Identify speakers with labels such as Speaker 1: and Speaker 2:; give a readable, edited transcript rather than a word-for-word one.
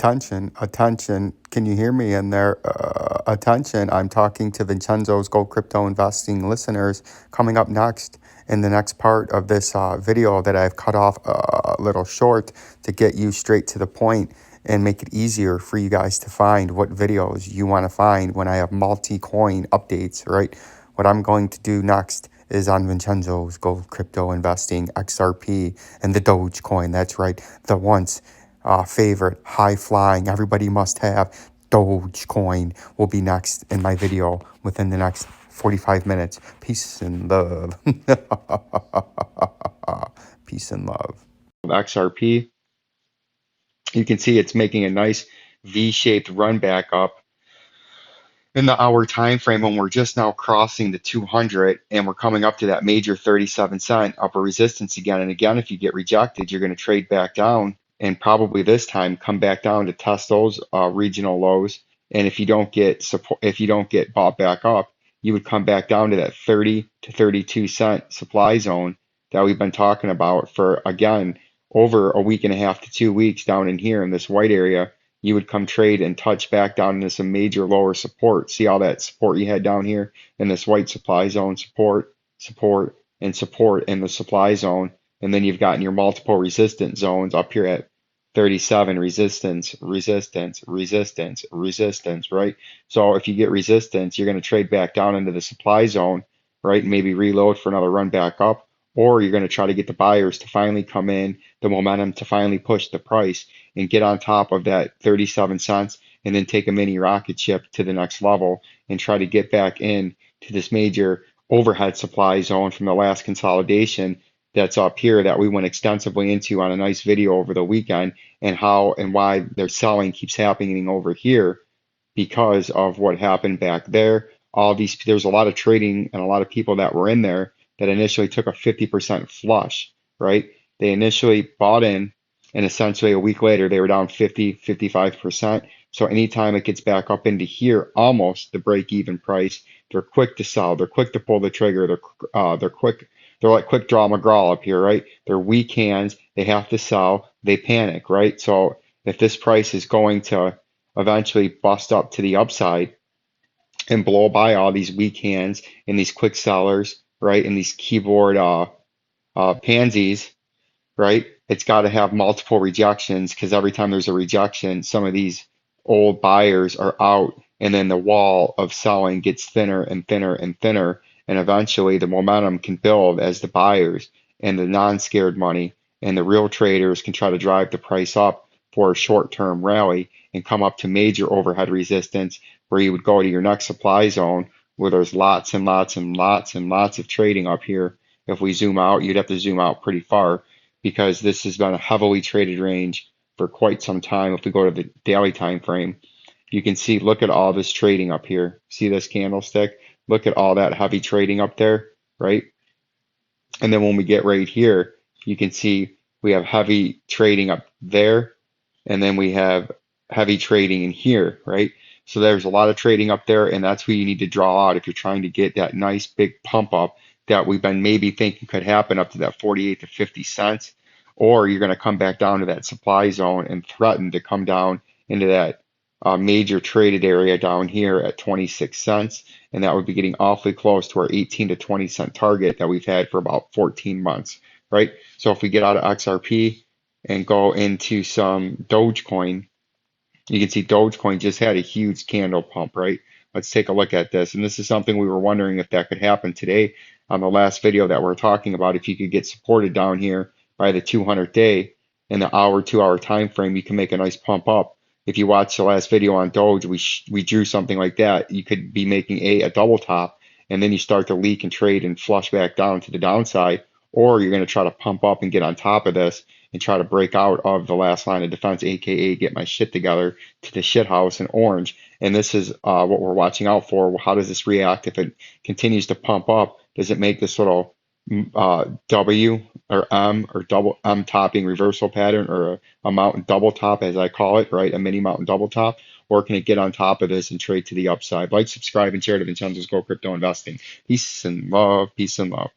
Speaker 1: Attention, attention. Can you hear me in there? Attention. I'm talking to Vincenzo's Gold Crypto Investing listeners. Coming up next in the next part of this video that I've cut off a little short to get you straight to the point and make it easier for you guys to find what videos you want to find when I have multi-coin updates, right? What I'm going to do next is on Vincenzo's Gold Crypto Investing, XRP, and the dogecoin. That's right, the once favorite, high-flying, everybody must have dogecoin will be next in my video within the next 45 minutes. Peace and love. Peace and love. XRP, you can see it's making a nice V-shaped run back up in the hour time frame when we're just now crossing the 200 and we're coming up to that major 37-cent upper resistance again. And again, if you get rejected, you're going to trade back down and probably this time come back down to test those regional lows. And if you don't get support, if you don't get bought back up, you would come back down to that 30 to 32 cent supply zone that we've been talking about for, again, over a week and a half to 2 weeks down in here in this white area. You would come trade and touch back down into some major lower support. See all that support you had down here in this white supply zone, support, support, and support in the supply zone. And then you've gotten your multiple resistance zones up here at 37, resistance, resistance, resistance, resistance, right? So if you get resistance, you're going to trade back down into the supply zone, right? And maybe reload for another run back up. Or you're going to try to get the buyers to finally come in, the momentum to finally push the price and get on top of that 37 cents and then take a mini rocket ship to the next level and try to get back in to this major overhead supply zone from the last consolidation that's up here that we went extensively into on a nice video over the weekend, and how and why their selling keeps happening over here because of what happened back there. There's a lot of trading and a lot of people that were in there that initially took a 50% flush, right? They initially bought in, and essentially a week later, they were down 50, 55%. So anytime it gets back up into here, almost the break-even price, they're quick to sell. They're quick to pull the trigger. They're quick. They're like quick draw McGraw up here, right? They're weak hands. They have to sell. They panic, right? So if this price is going to eventually bust up to the upside and blow by all these weak hands and these quick sellers, right, and these keyboard pansies, right? It's got to have multiple rejections, because every time there's a rejection, some of these old buyers are out, and then the wall of selling gets thinner and thinner and thinner, and eventually the momentum can build as the buyers and the non-scared money and the real traders can try to drive the price up for a short-term rally and come up to major overhead resistance where you would go to your next supply zone where there's lots and lots and lots and lots of trading up here. If we zoom out, you'd have to zoom out pretty far because this has been a heavily traded range for quite some time. If we go to the daily time frame, you can see, look at all this trading up here. See this candlestick? Look at all that heavy trading up there, right? And then when we get right here, you can see we have heavy trading up there, and then we have heavy trading in here, right? So there's a lot of trading up there, and that's what you need to draw out if you're trying to get that nice big pump up that we've been maybe thinking could happen up to that 48 to 50 cents, or you're going to come back down to that supply zone and threaten to come down into that major traded area down here at 26 cents, and that would be getting awfully close to our 18 to 20 cent target that we've had for about 14 months, right? So if we get out of XRP and go into some Dogecoin, you can see Dogecoin just had a huge candle pump, right? Let's take a look at this. And this is something we were wondering if that could happen today on the last video that we're talking about. If you could get supported down here by the 200 day in the hour, 2 hour time frame, you can make a nice pump up. If you watch the last video on Doge, we drew something like that. You could be making a double top, and then you start to leak and trade and flush back down to the downside, or you're going to try to pump up and get on top of this and try to break out of the last line of defense, aka get my shit together to the shit house in orange. And this is what we're watching out for. How does this react if it continues to pump up? Does it make this little W or M or double M topping reversal pattern, or a mountain double top as I call it, right? A mini mountain double top? Or can it get on top of this and trade to the upside? Like, subscribe, and share to Vincenzo's Gold Crypto Investing. Peace and love. Peace and love.